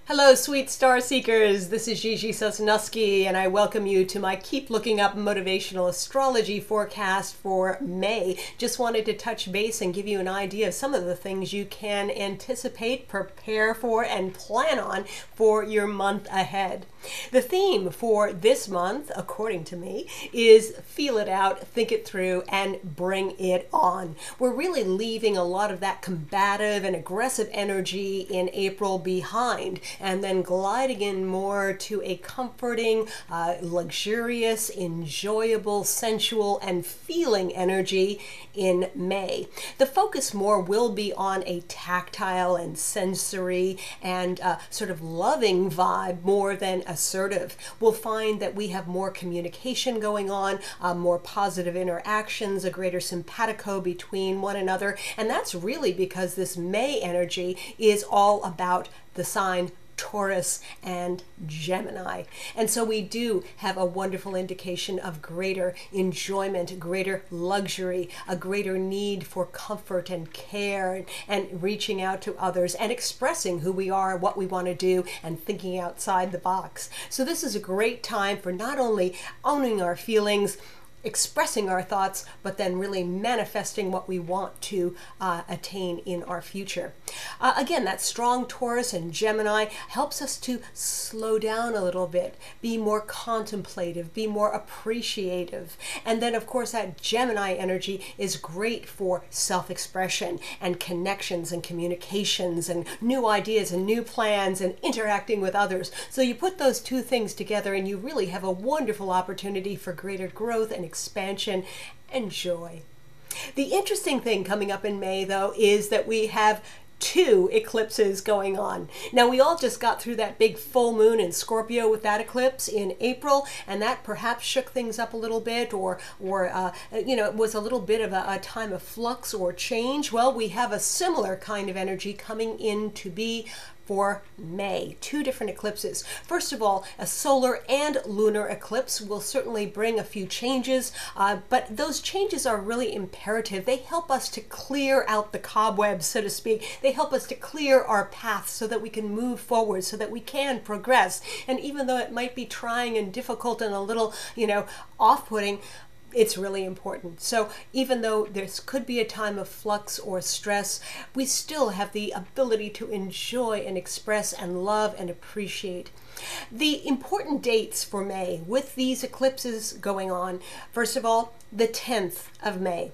Hello, sweet star seekers. This is GiGi Sosnoski, and I welcome you to my Keep Looking Up Motivational Astrology forecast for May. Just wanted to touch base and give you an idea of some of the things you can anticipate, prepare for, and plan on for your month ahead. The theme for this month, according to me, is feel it out, think it through, and bring it on. We're really leaving a lot of that combative and aggressive energy in April behind, and then gliding in more to a comforting, luxurious, enjoyable, sensual, and feeling energy in May. The focus more will be on a tactile and sensory and sort of loving vibe more than assertive. We'll find that we have more communication going on, more positive interactions, a greater simpatico between one another, and that's really because this May energy is all about the sign Taurus and Gemini. And so we do have a wonderful indication of greater enjoyment, greater luxury, a greater need for comfort and care, and reaching out to others and expressing who we are, what we want to do, and thinking outside the box. So this is a great time for not only owning our feelings, expressing our thoughts, but then really manifesting what we want to attain in our future. Again, that strong Taurus and Gemini helps us to slow down a little bit, be more contemplative, be more appreciative. And then, of course, that Gemini energy is great for self-expression and connections and communications and new ideas and new plans and interacting with others. So you put those two things together and you really have a wonderful opportunity for greater growth and expansion and joy. The interesting thing coming up in May, though, is that we have two eclipses going on. Now, we all just got through that big full moon in Scorpio with that eclipse in April, and that perhaps shook things up a little bit, or it was a little bit of a time of flux or change. Well, we have a similar kind of energy coming in to be for May. Two different eclipses. First of all, a solar and lunar eclipse will certainly bring a few changes, but those changes are really imperative. They help us to clear out the cobwebs, so to speak. They help us to clear our path so that we can move forward, so that we can progress. And even though it might be trying and difficult and a little, off-putting, it's really important. So even though this could be a time of flux or stress, we still have the ability to enjoy and express and love and appreciate. The important dates for May with these eclipses going on, first of all, the 10th of May.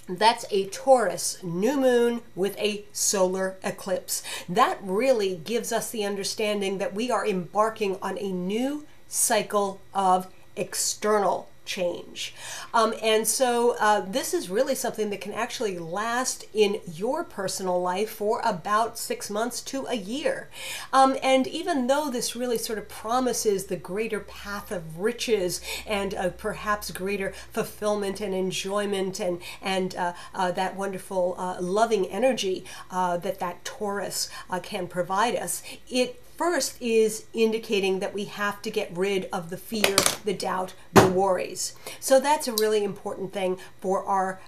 That's a Taurus new moon with a solar eclipse. That really gives us the understanding that we are embarking on a new cycle of external change. And so this is really something that can actually last in your personal life for about 6 months to a year. And even though this really sort of promises the greater path of riches and perhaps greater fulfillment and enjoyment and that wonderful loving energy that Taurus can provide us, it first is indicating that we have to get rid of the fear, the doubt, the worries. So that's a really important thing for our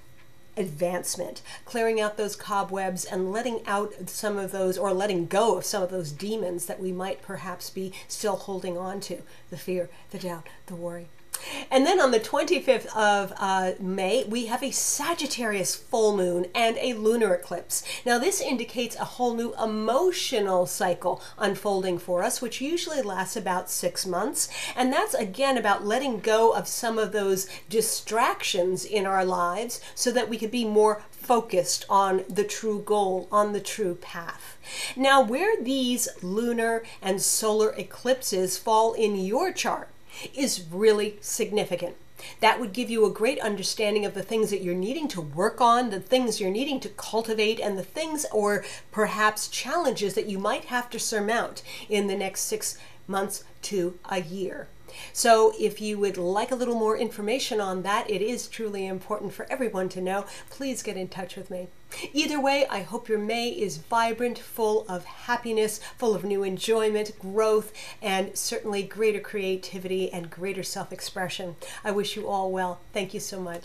advancement, clearing out those cobwebs and letting out some of those, or letting go of some of those demons that we might perhaps be still holding on to, the fear, the doubt, the worry. And then on the 25th of May, we have a Sagittarius full moon and a lunar eclipse. Now, this indicates a whole new emotional cycle unfolding for us, which usually lasts about 6 months. And that's, again, about letting go of some of those distractions in our lives so that we could be more focused on the true goal, on the true path. Now, where these lunar and solar eclipses fall in your chart is really significant. That would give you a great understanding of the things that you're needing to work on, the things you're needing to cultivate, and the things or perhaps challenges that you might have to surmount in the next 6 months to a year. So if you would like a little more information on that, it is truly important for everyone to know, please get in touch with me. Either way, I hope your May is vibrant, full of happiness, full of new enjoyment, growth, and certainly greater creativity and greater self-expression. I wish you all well. Thank you so much.